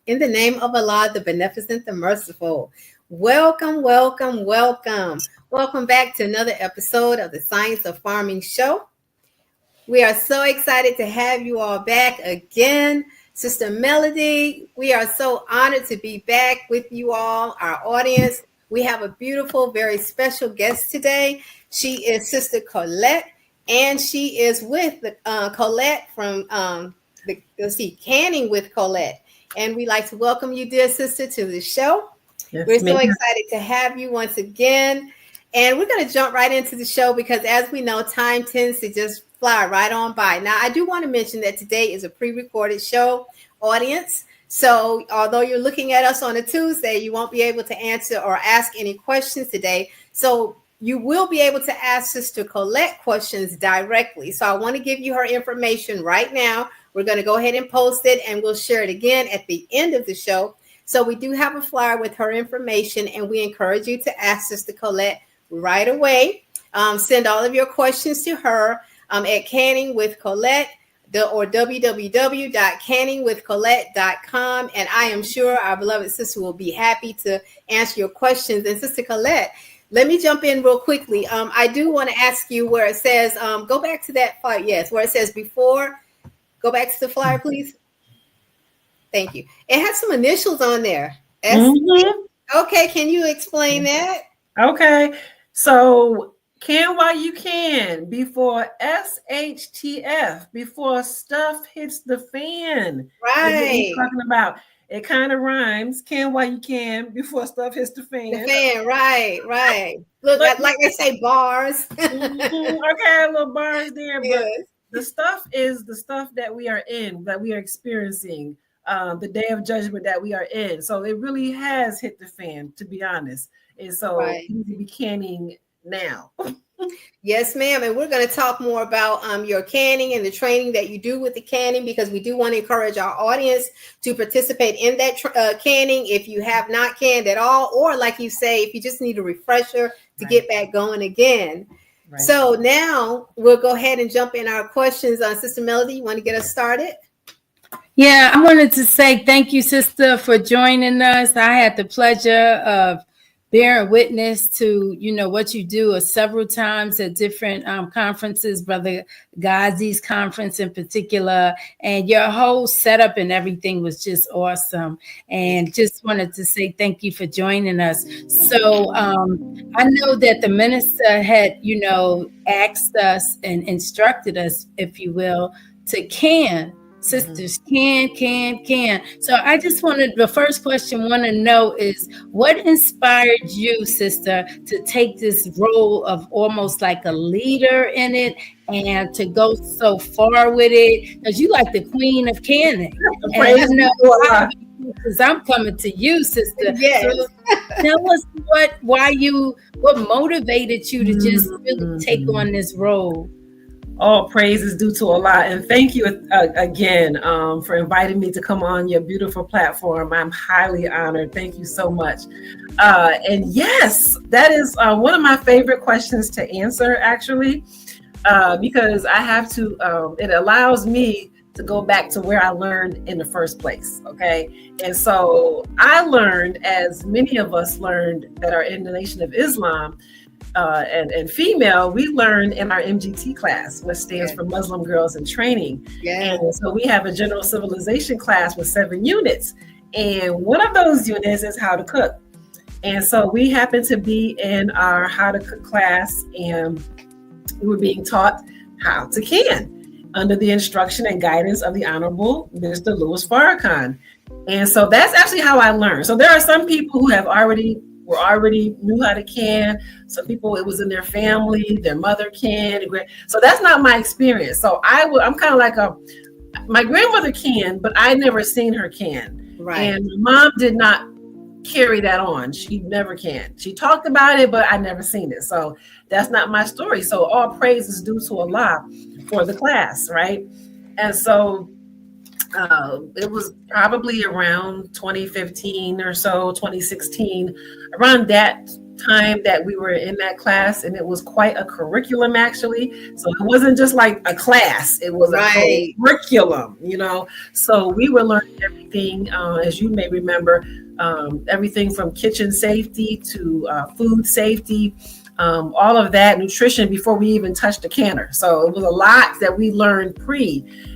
In the name of Allah, the Beneficent, the Merciful. Welcome, welcome, welcome. Welcome back to another episode of the Science of Farming Show. We are so excited to have you all back again. Sister Melody, we are so honored to be back with you all, our audience. We have a beautiful, very special guest today. She is Sister Colette, and she is with Colette from Canning with Colette. And we'd like to welcome you, dear sister, to the show. Yes, we're so excited to have you once again. And we're going to jump right into the show because, as we know, time tends to just fly right on by. Now, I do want to mention that today is a pre-recorded show, audience. So although you're looking at us on a Tuesday, you won't be able to answer or ask any questions today. So you will be able to ask Sister Colette questions directly. So I want to give you her information right now. We're going to go ahead and post it, and we'll share it again at the end of the show. So we do have a flyer with her information, and we encourage you to ask Sister Colette right away. Send all of your questions to her at Canning with Colette or www.canningwithcolette.com. And I am sure our beloved sister will be happy to answer your questions. And Sister Colette, let me jump in real quickly. I do want to ask you where it says, go back to that flyer. Yes, where it says before. Go back to the flyer, please. Thank you. It has some initials on there. Okay, can you explain that? Okay, so can while you can before SHTF, before stuff hits the fan. Right. Talking about it kind of rhymes. Can while you can before stuff hits the fan. The fan, right. Look, like they say, bars. Okay, a little bars there, yes. But the stuff is the stuff that we are in, that we are experiencing, the day of judgment that we are in. So it really has hit the fan, to be honest. And so you need to be canning now. Yes, ma'am. And we're going to talk more about your canning and the training that you do with the canning, because we do want to encourage our audience to participate in that canning if you have not canned at all, or like you say, if you just need a refresher to get back going again. Right. So now we'll go ahead and jump in our questions. Sister Melody, you want to get us started? Yeah, I wanted to say thank you, sister, for joining us. I had the pleasure of bearing witness to, what you do several times at different conferences, Brother Ghazi's conference in particular, and your whole setup and everything was just awesome. And just wanted to say thank you for joining us. So I know that the minister had, asked us and instructed us, if you will, to can. Sisters can. So I just the first question want to know is, what inspired you, sister, to take this role of almost like a leader in it and to go so far with it? Because you like the queen of canning. And I know because I'm coming to you, sister. Yes. So tell us what motivated you to just really take on this role. All praise is due to Allah, and thank you again for inviting me to come on your beautiful platform. I'm highly honored. Thank you so much. And yes, that is one of my favorite questions to answer, actually, because I have to. It allows me to go back to where I learned in the first place. Okay, and so I learned, as many of us learned that are in the Nation of Islam. And female, we learned in our MGT class, which stands for Muslim Girls in Training. And so we have a general civilization class with 7 units. And one of those units is how to cook. And so we happened to be in our how to cook class, and we were being taught how to can under the instruction and guidance of the Honorable Mr. Louis Farrakhan. And so that's actually how I learned. So there are some people who have already knew how to can. Some people, it was in their family, their mother canned. So that's not my experience. So I'm kind of like my grandmother can, but I never seen her can. Right. And my mom did not carry that on. She never can. She talked about it, but I never seen it. So that's not my story. So all praise is due to Allah for the class, right? And so It was probably around 2015 or so, 2016, around that time that we were in that class, and it was quite a curriculum actually. So it wasn't just like a class, it was a Right. curriculum, So we were learning everything, as you may remember, everything from kitchen safety to food safety, all of that, nutrition, before we even touched the canner. So it was a lot that we learned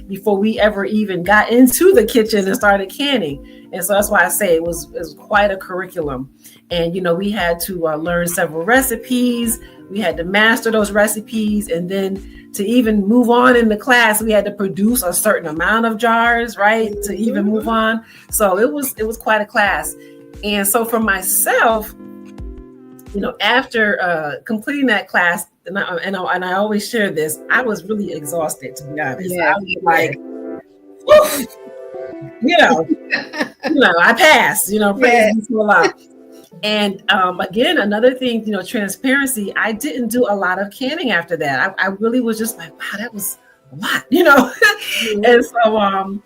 before we ever even got into the kitchen and started canning. And so that's why I say it was quite a curriculum. And, we had to learn several recipes. We had to master those recipes. And then to even move on in the class, we had to produce a certain amount of jars, right? To even move on. So it was quite a class. And so for myself, after completing that class, and I always share this, I was really exhausted, to be honest. Yeah. I was like, I passed, praise be to Allah. And again, another thing, transparency, I didn't do a lot of canning after that. I really was just like, wow, that was a lot, And so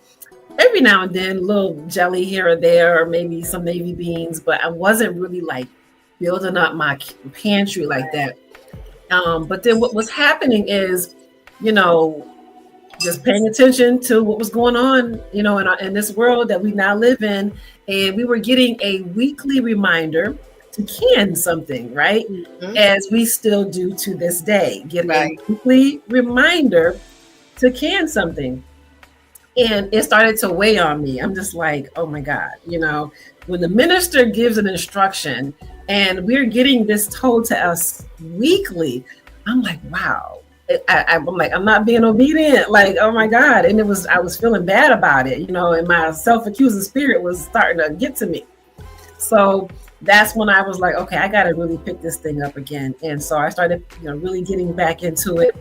every now and then, a little jelly here or there, or maybe some navy beans, but I wasn't really like building up my pantry like that. But then what was happening is, just paying attention to what was going on, in this world that we now live in. And we were getting a weekly reminder to can something, right? Mm-hmm. As we still do to this day, get a weekly reminder to can something. And it started to weigh on me. I'm just like, oh my God, when the minister gives an instruction and we're getting this told to us weekly, I'm like, wow. I'm like, I'm not being obedient. Like, oh my God. And I was feeling bad about it, and my self-accusing spirit was starting to get to me. So that's when I was like, okay, I got to really pick this thing up again. And so I started, really getting back into it.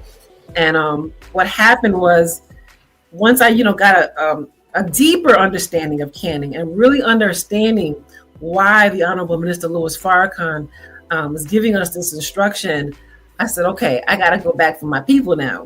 And what happened was, once I, got a deeper understanding of canning and really understanding why the Honorable Minister Louis Farrakhan was giving us this instruction, I said, okay, I got to go back for my people now.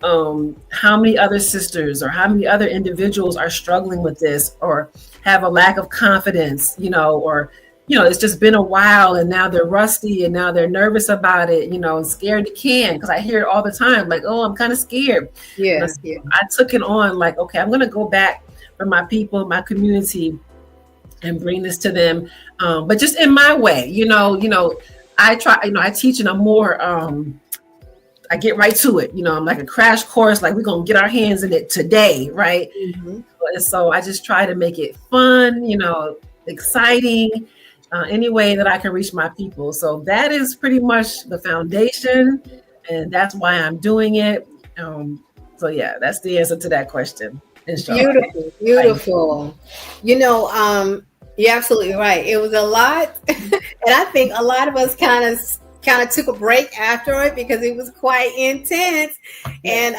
How many other sisters or how many other individuals are struggling with this or have a lack of confidence, or, it's just been a while and now they're rusty and now they're nervous about it, and scared to can, because I hear it all the time, like, oh, I'm kind of scared. Yeah. I took it on like, okay, I'm going to go back for my people, my community, and bring this to them. But just in my way, I try, I teach in a more, I get right to it. I'm like a crash course, like we're going to get our hands in it today. Right. Mm-hmm. And so I just try to make it fun, exciting, any way that I can reach my people. So that is pretty much the foundation, and that's why I'm doing it. So yeah, that's the answer to that question. Beautiful. You're absolutely right. It was a lot. And I think a lot of us kind of took a break after it because it was quite intense. And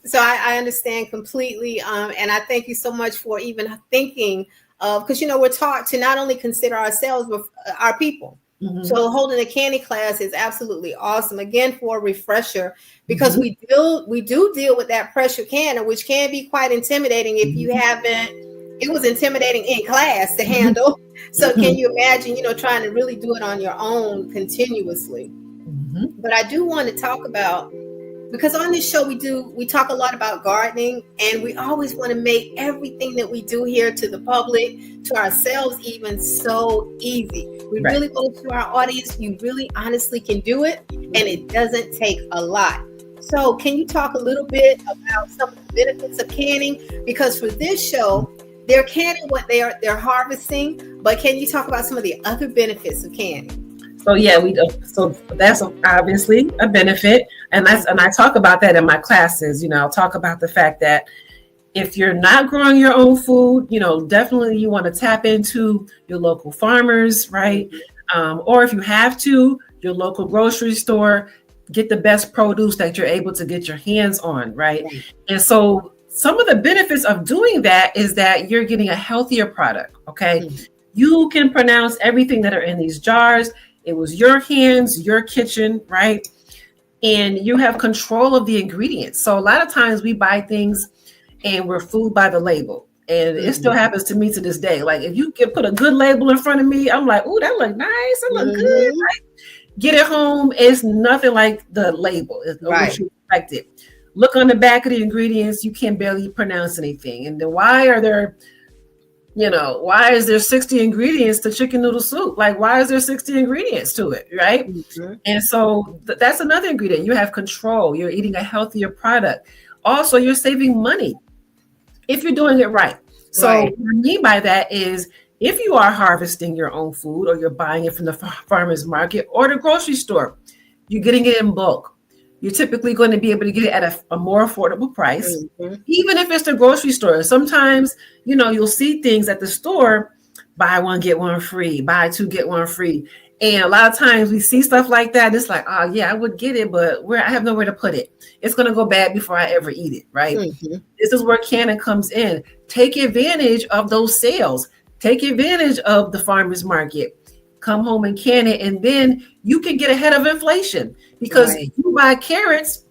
so I understand completely. And I thank you so much for even thinking of, because, we're taught to not only consider ourselves, but our people. Mm-hmm. So holding a candy class is absolutely awesome. Again, for a refresher, because mm-hmm. we do deal with that pressure canner, which can be quite intimidating if you haven't. It was intimidating in class to handle. So can you imagine, trying to really do it on your own continuously? Mm-hmm. But I do want to talk about, because on this show we talk a lot about gardening, and we always want to make everything that we do here to the public, to ourselves even, so easy. We really want to our audience, you really honestly can do it, and it doesn't take a lot. So can you talk a little bit about some of the benefits of canning? Because for this show, they're canning what they're harvesting, but can you talk about some of the other benefits of canning? So yeah, so that's obviously a benefit, and I talk about that in my classes. I'll talk about the fact that if you're not growing your own food, definitely you want to tap into your local farmers, right? Or if you have to, your local grocery store, get the best produce that you're able to get your hands on, right? And so some of the benefits of doing that is that you're getting a healthier product, okay? Mm-hmm. You can pronounce everything that are in these jars. It was your hands, your kitchen, right? And you have control of the ingredients. So a lot of times we buy things and we're food by the label. And it still happens to me to this day. Like if you can put a good label in front of me, I'm like, "Ooh, that look nice. That look good." Right? Get it home. It's nothing like the label. It's what you expected. Look on the back of the ingredients. You can barely pronounce anything. And then why is there 60 ingredients to chicken noodle soup? Like, why is there 60 ingredients to it? Right. And so that's another ingredient. You have control. You're eating a healthier product. Also, you're saving money if you're doing it right. So what I mean by that is if you are harvesting your own food or you're buying it from the farmer's market or the grocery store, you're getting it in bulk. You're typically going to be able to get it at a more affordable price, even if it's the grocery store. Sometimes, you'll see things at the store, buy one, get one free, buy two, get one free. And a lot of times we see stuff like that. It's like, oh yeah, I would get it, but I have nowhere to put it. It's going to go bad before I ever eat it, right? This is where canning comes in. Take advantage of those sales. Take advantage of the farmer's market. Come home and can it, and then you can get ahead of inflation because you buy carrots.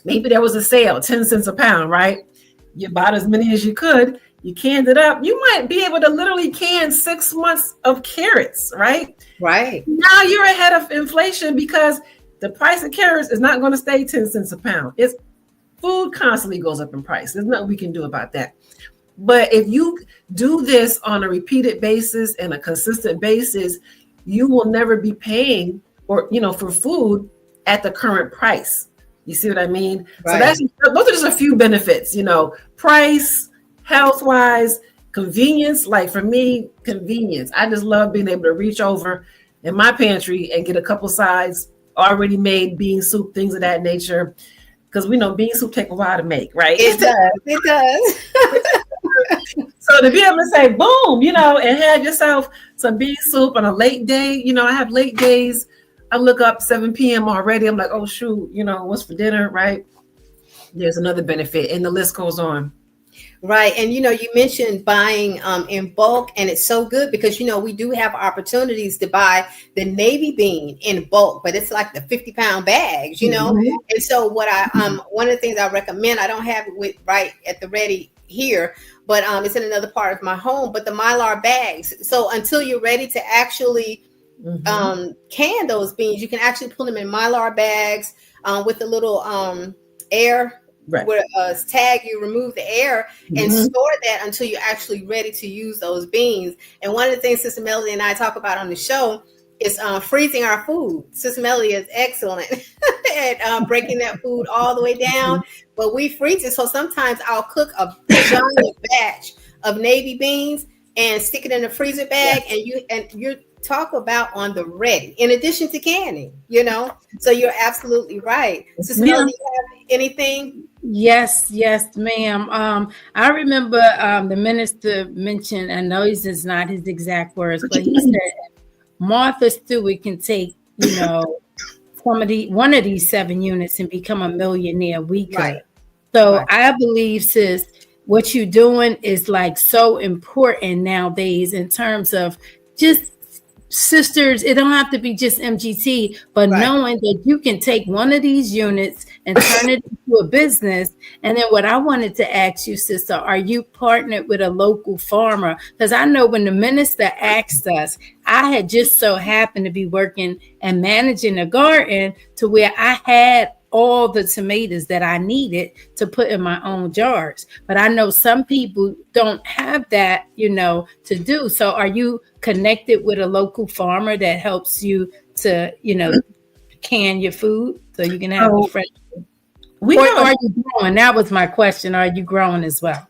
Maybe there was a sale, 10 cents a pound, right? You bought as many as you could. You canned it up. You might be able to literally can 6 months of carrots, right? Right. Now you're ahead of inflation because the price of carrots is not going to stay 10 cents a pound. Food constantly goes up in price. There's nothing we can do about that. But if you do this on a repeated basis and a consistent basis, you will never be paying for food at the current price. You see what I mean? Right. So those are just a few benefits, price, health-wise, convenience. Like for me, convenience. I just love being able to reach over in my pantry and get a couple sides, already made bean soup, things of that nature. Because we know bean soup take a while to make, right? It does. So to be able to say, boom, and have yourself some bean soup on a late day, I have late days. I look up 7 p.m. already. I'm like, oh, shoot, what's for dinner, right? There's another benefit, and the list goes on. Right. And, you mentioned buying in bulk, and it's so good because, we do have opportunities to buy the navy bean in bulk, but it's like the 50-pound bags, And so what one of the things I recommend, I don't have it right at the ready here, but it's in another part of my home, but the Mylar bags. So until you're ready to actually can those beans, you can actually put them in Mylar bags with a little air where tag, you remove the air and store that until you're actually ready to use those beans. And one of the things Sister Melody and I talk about on the show is freezing our food. Sister Melody is excellent at breaking that food all the way down, but we freeze it. So sometimes I'll cook a giant batch of navy beans and stick it in a freezer bag, and you talk about on the ready, in addition to canning, So you're absolutely right. Sister Melody, do you have anything? Yes, ma'am. I remember the minister mentioned, I know it's not his exact words, but he said Martha Stewart can take, one of these 7 units and become a millionaire. We could. Right. So I believe, sis, what you're doing is like so important nowadays in terms of just sisters. It don't have to be just MGT, but knowing that you can take one of these units and turn it into a business. And then what I wanted to ask you, sister, are you partnered with a local farmer? Because I know when the minister asked us, I had just so happened to be working and managing a garden to where I had all the tomatoes that I needed to put in my own jars. But I know some people don't have that, to do. So are you connected with a local farmer that helps you to, can your food so you can have fresh food? Are you growing? That was my question. Are you growing as well?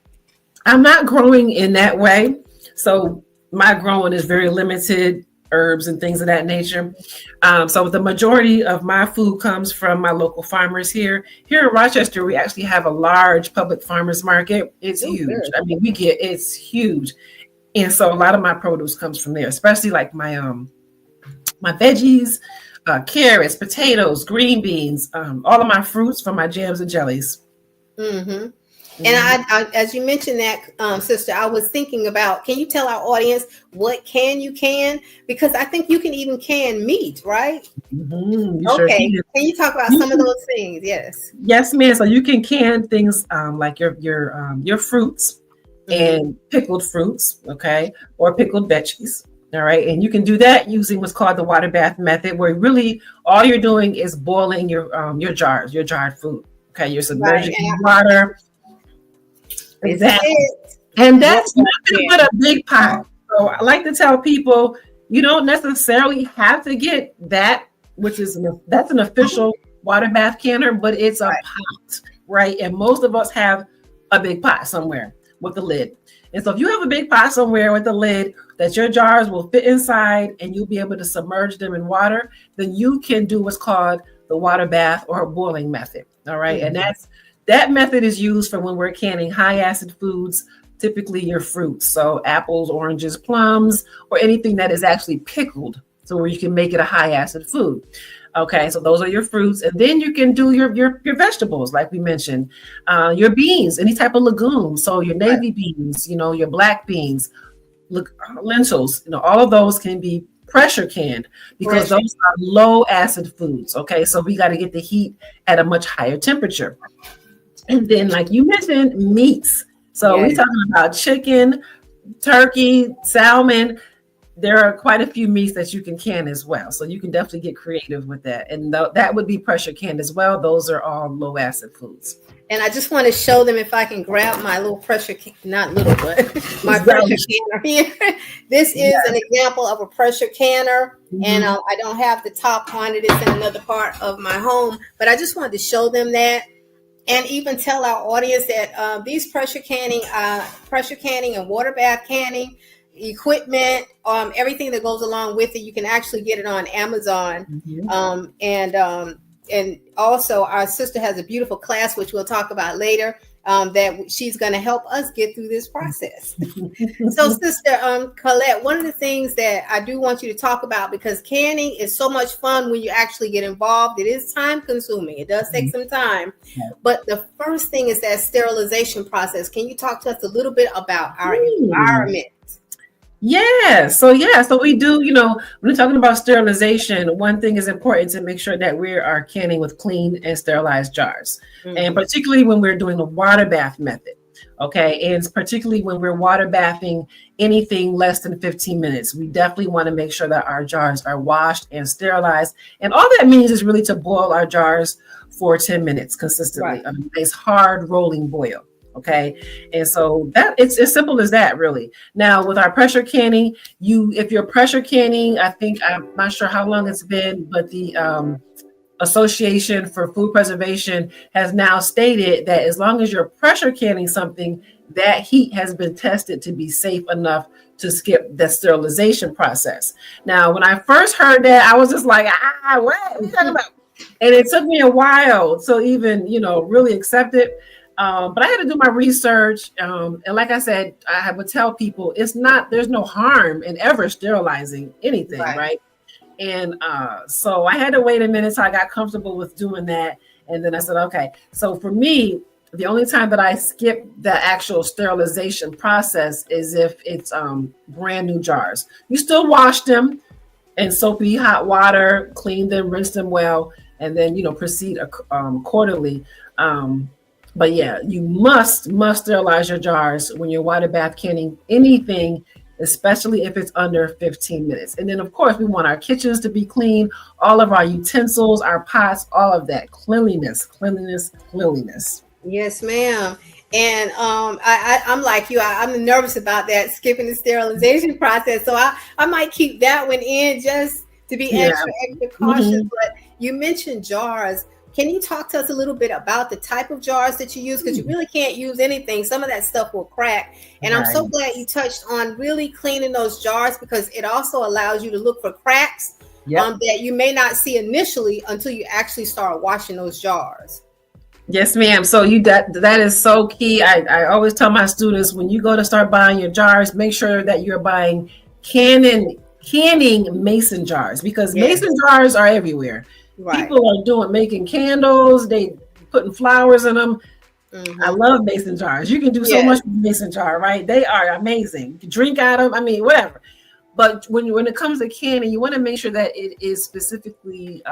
I'm not growing in that way. So my growing is very limited, herbs and things of that nature. So the majority of my food comes from my local farmers here. Here in Rochester, we actually have a large public farmers market. It's huge. Good. I mean, it's huge. And so a lot of my produce comes from there, especially like my veggies, carrots, potatoes, green beans, all of my fruits from my jams and jellies. Mm-hmm. And I, as you mentioned that, sister, I was thinking about, can you tell our audience what you can? Because I think you can even can meat, right? You Okay. Sure can. Can you talk about some of those things? Yes. Yes, ma'am. So you can can things like your fruits and pickled fruits, okay, or pickled veggies. All right, and you can do that using what's called the water bath method, where really all you're doing is boiling your jars, your jarred food. Okay, you're submerging in water. Exactly. And that's nothing but a big pot. So I like to tell people you don't necessarily have to get that, which is that's an official water bath canner, but it's a pot, right? And most of us have a big pot somewhere with a lid. And so if you have a big pot somewhere with a lid that your jars will fit inside and you'll be able to submerge them in water, then you can do what's called the water bath or boiling method. All right. And that method is used for when we're canning high acid foods, typically your fruits. So apples, oranges, plums, or anything that is actually pickled. So where you can make it a high acid food. Okay, so those are your fruits, and then you can do your vegetables, like we mentioned, your beans, any type of legumes. So your navy beans, your black beans, lentils, all of those can be pressure canned because those are low acid foods. Okay, so we got to get the heat at a much higher temperature. And then, like you mentioned, meats. So we're talking about chicken, turkey, salmon. There are quite a few meats that you can can as well. So you can definitely get creative with that. And that would be pressure canned as well. Those are all low acid foods. And I just want to show them, if I can grab my little pressure, not little, but my pressure canner here. This is an example of a pressure canner. And I don't have the top on it. It's in another part of my home. But I just wanted to show them that. And even tell our audience that these pressure canning and water bath canning equipment, everything that goes along with it, you can actually get it on Amazon. And also our sister has a beautiful class, which we'll talk about later, that she's going to help us get through this process. So sister Colette, one of the things that I do want you to talk about, because canning is so much fun when you actually get involved, it is time consuming. It does take some time. But the first thing is that sterilization process. Can you talk to us a little bit about our environment? So we do, when we're talking about sterilization, one thing is important to make sure that we are canning with clean and sterilized jars. And particularly when we're doing the water bath method. Okay. And particularly when we're water bathing anything less than 15 minutes, we definitely want to make sure that our jars are washed and sterilized. And all that means is really to boil our jars for 10 minutes consistently. A nice hard rolling boil. Okay. And so that it's as simple as that, really. Now with our pressure canning, if you're pressure canning, I'm not sure how long it's been, but the Association for Food Preservation has now stated that as long as you're pressure canning something, that heat has been tested to be safe enough to skip the sterilization process. Now, when I first heard that, I was just like, what are you talking about? And it took me a while to even, really accept it. But I had to do my research. And like I said, I would tell people there's no harm in ever sterilizing anything, right? And so I had to wait a minute till I got comfortable with doing that. And then I said, okay. So for me, the only time that I skip the actual sterilization process is if it's brand new jars. You still wash them in soapy hot water, clean them, rinse them well, and then, proceed accordingly. But you must sterilize your jars when you're water bath canning anything, especially if it's under 15 minutes. And then, of course, we want our kitchens to be clean, all of our utensils, our pots, all of that. Cleanliness. Yes, ma'am. And I'm like you. I'm nervous about that, skipping the sterilization process. So I might keep that one in just to be extra cautious. But you mentioned jars. Can you talk to us a little bit about the type of jars that you use? Because you really can't use anything. Some of that stuff will crack. And I'm so glad you touched on really cleaning those jars, because it also allows you to look for cracks that you may not see initially until you actually start washing those jars. Yes, ma'am. So that is so key. I always tell my students, when you go to start buying your jars, make sure that you're buying canning mason jars, because mason jars are everywhere. People are making candles, they putting flowers in them. I love mason jars. You can do so much with mason jar, right? They are amazing. You can drink out of them. I mean, whatever. But when it comes to canning, you want to make sure that it is specifically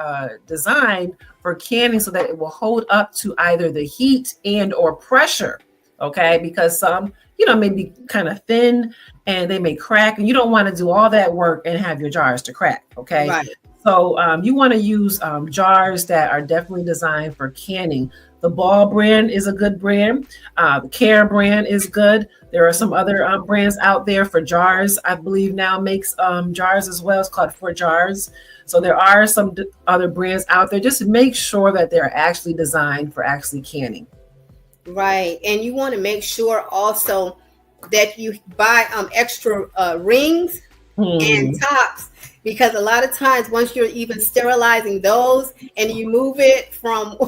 designed for canning so that it will hold up to either the heat and or pressure. Okay, because some, may be kind of thin and they may crack, and you don't want to do all that work and have your jars to crack. Okay, right. So you want to use jars that are definitely designed for canning. The Ball brand is a good brand. The Care brand is good. There are some other brands out there for jars. I believe now makes jars as well. It's called For Jars. So there are some other brands out there. Just make sure that they're actually designed for actually canning. Right. And you want to make sure also that you buy extra rings and tops, because a lot of times once you're even sterilizing those and you move it from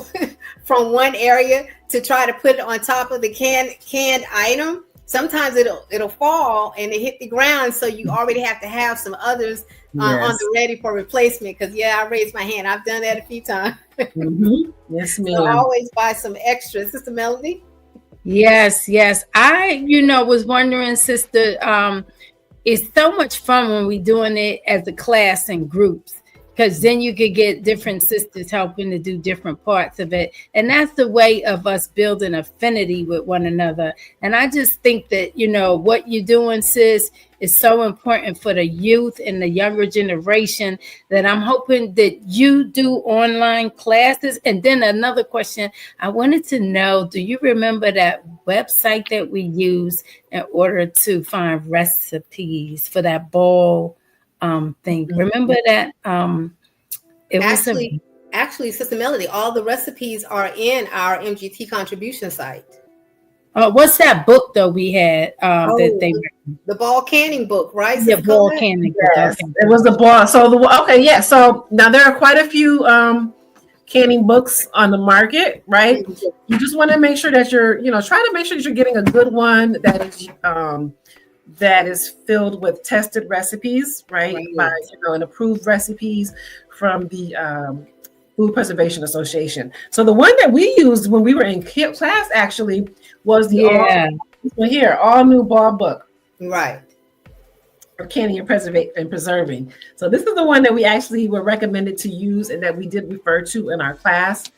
one area to try to put it on top of the canned item, sometimes it'll fall and it hit the ground. So you already have to have some others on the ready for replacement. Because I raised my hand. I've done that a few times. Yes, ma'am. So always buy some extras. Sister Melody? Yes. I, was wondering, Sister, it's so much fun when we're doing it as a class in groups, because then you could get different sisters helping to do different parts of it. And that's the way of us building affinity with one another. And I just think that, what you're doing, sis, is so important for the youth and the younger generation, that I'm hoping that you do online classes. And then another question, I wanted to know, do you remember that website that we use in order to find recipes for that ball thing? Remember that? Actually, Sister Melody, all the recipes are in our MGT contribution site. What's that book though we had the ball canning book, right? The ball canning book. Yes, it was the ball. So so now there are quite a few canning books on the market, right? You just want to make sure that you're, try to make sure that you're getting a good one that is filled with tested recipes, right? By and approved recipes from the Food Preservation Association. So the one that we used when we were in class actually was the all new ball book, right? For canning and preserving. So this is the one that we actually were recommended to use and that we did refer to in our class.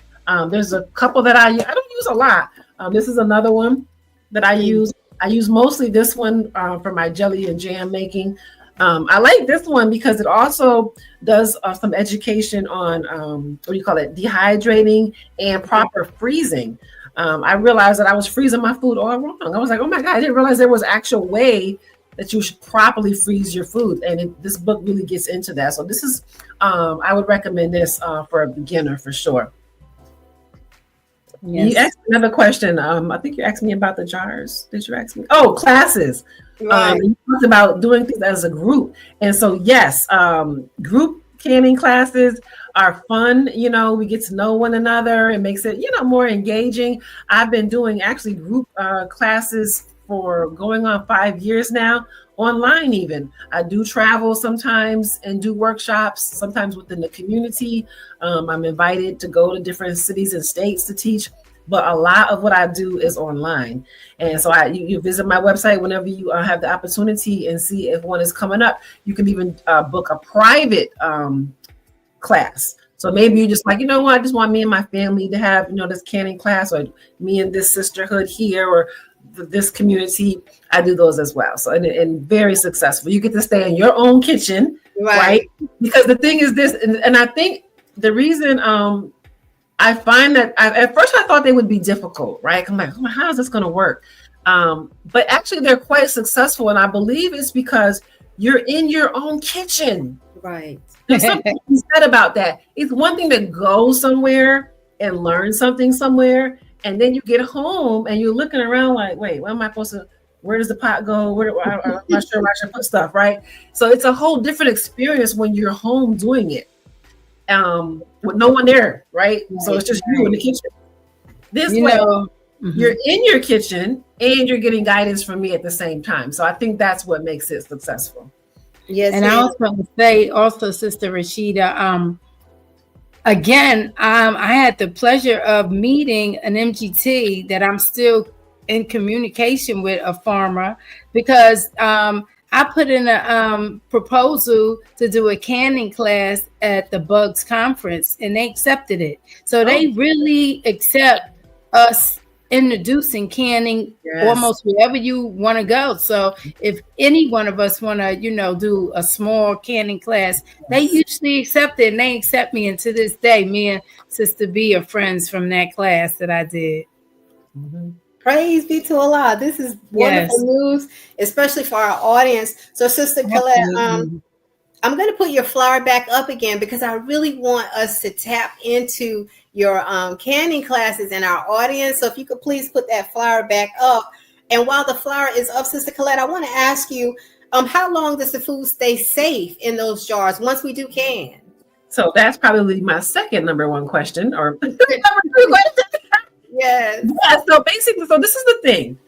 There's a couple that I don't use a lot. This is another one that I use. I use mostly this one for my jelly and jam making. I like this one because it also does some education on dehydrating and proper freezing. I realized that I was freezing my food all wrong. I was like, oh my God, I didn't realize there was an actual way that you should properly freeze your food. And this book really gets into that. So this is, I would recommend this for a beginner for sure. Yes. You asked another question. I think you asked me about the jars. Did you ask me? Oh, classes. Right. You talked about doing things as a group. And so, yes, group canning classes are fun. We get to know one another. It makes it, more engaging. I've been doing actually group classes for going on 5 years now, online even. I do travel sometimes and do workshops, sometimes within the community. I'm invited to go to different cities and states to teach, but a lot of what I do is online. And so you visit my website whenever you have the opportunity and see if one is coming up. You can even book a private class. So maybe you're just like, I just want me and my family to have, this canning class, or me and this sisterhood here, or this community. I do those as well. So and very successful. You get to stay in your own kitchen, right? Because the thing is this, and I think the reason I find that at first I thought they would be difficult, right? I'm like, how is this going to work? But actually they're quite successful, and I believe it's because you're in your own kitchen, right? There's something said about that. It's one thing to go somewhere and learn something somewhere, and then you get home and you're looking around like, wait, where does the pot go? I'm not sure where I should put stuff, right? So it's a whole different experience when you're home doing it with no one there, right? So it's just you in the kitchen. This way, you're in your kitchen and you're getting guidance from me at the same time. So I think that's what makes it successful. Yes, and I also want to say, Sister Rashida, again, I had the pleasure of meeting an MGT that I'm still in communication with, a farmer, because I put in a proposal to do a canning class at the Bugs conference, and they accepted it. So they really accept us introducing canning almost wherever you want to go. So if any one of us want to, do a small canning class, they usually accept it, and they accept me. And to this day, me and Sister B are friends from that class that I did. Mm-hmm. Praise be to Allah. This is wonderful news, especially for our audience. So, Sister Colette, I'm going to put your flyer back up again because I really want us to tap into your canning classes in our audience. So if you could please put that flyer back up. And while the flyer is up, Sister Colette, I want to ask you, how long does the food stay safe in those jars once we do can? So that's probably my second number one question, or number two question. Yes. Yeah, so basically, this is the thing.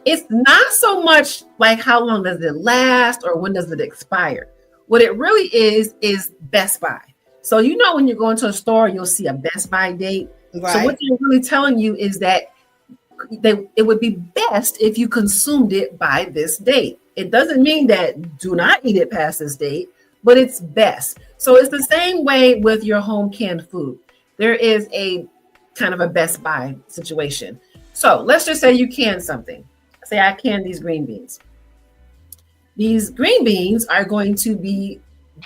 It's not so much like how long does it last or when does it expire. What it really is best by. So when you go into a store, you'll see a best by date. Right. So what they're really telling you is that it would be best if you consumed it by this date. It doesn't mean that do not eat it past this date, but it's best. So it's the same way with your home canned food. There is a kind of a best by situation. So let's just say you can something. Say I can these green beans. These green beans are going to be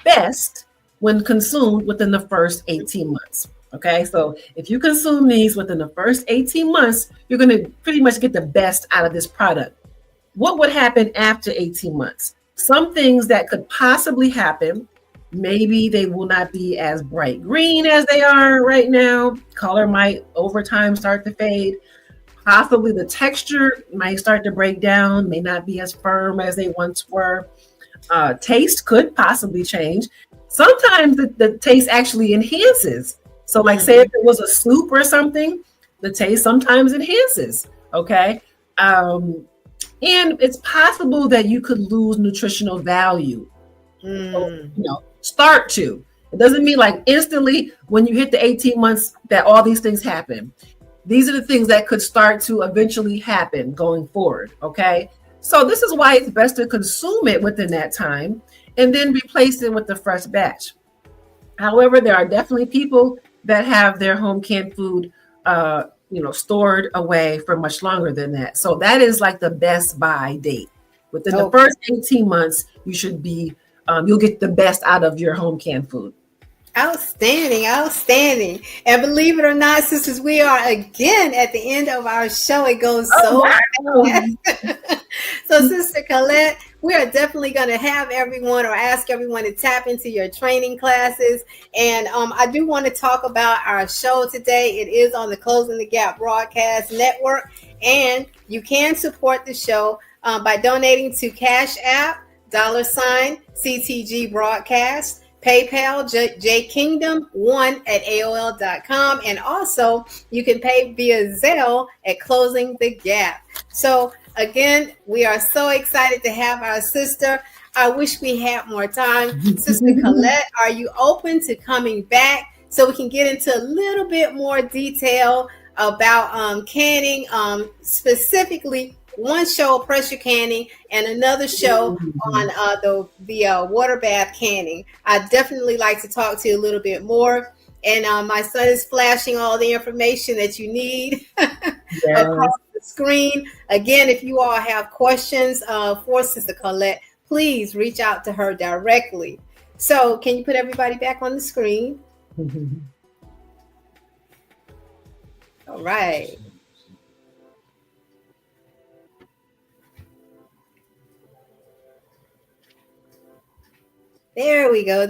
best when consumed within the first 18 months. Okay, so if you consume these within the first 18 months, you're going to pretty much get the best out of this product. What would happen after 18 months? Some things that could possibly happen. Maybe they will not be as bright green as they are right now. Color might over time start to fade. Possibly the texture might start to break down, may not be as firm as they once were. Taste could possibly change. Sometimes the taste actually enhances. So like say if it was a soup or something, the taste sometimes enhances, okay? And it's possible that you could lose nutritional value. So, start to. It doesn't mean like instantly when you hit the 18 months that all these things happen. These are the things that could start to eventually happen going forward, okay? So this is why it's best to consume it within that time and then replace it with the fresh batch. However, there are definitely people that have their home canned food, stored away for much longer than that. So that is like the best buy date. Within the first 18 months, you should be, you'll get the best out of your home canned food. Outstanding. And believe it or not, sisters, we are again at the end of our show. It goes fast. So, Sister Colette, we are definitely going to have everyone or ask everyone to tap into your training classes. And I do want to talk about our show today. It is on the Closing the Gap Broadcast Network. And you can support the show by donating to Cash App, $CTG Broadcast. PayPal, jkingdom1@aol.com. And also you can pay via Zelle at Closing the Gap. So again, we are so excited to have our sister. I wish we had more time. Sister Colette, are you open to coming back so we can get into a little bit more detail about canning, specifically one show pressure canning and another show on the water bath canning. I definitely like to talk to you a little bit more. And my son is flashing all the information that you need across the screen. Again, if you all have questions for Sister Colette, please reach out to her directly. So can you put everybody back on the screen? All right. There we go.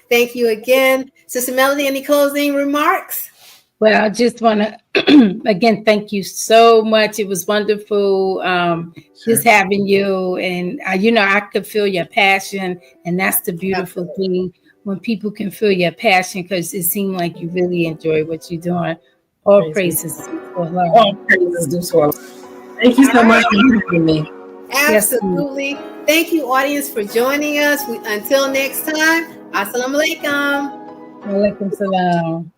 Thank you again. Sister Melody, any closing remarks? Well, I just want to, again, thank you so much. It was wonderful just having you. And, I could feel your passion. And that's the beautiful thing, when people can feel your passion, because it seemed like you really enjoy what you're doing. All praises for Allah. All praises due to Allah. Thank you so much for having me. Absolutely. Yes. Thank you, audience, for joining us. Until next time, Assalamu alaikum. Walaikum salam.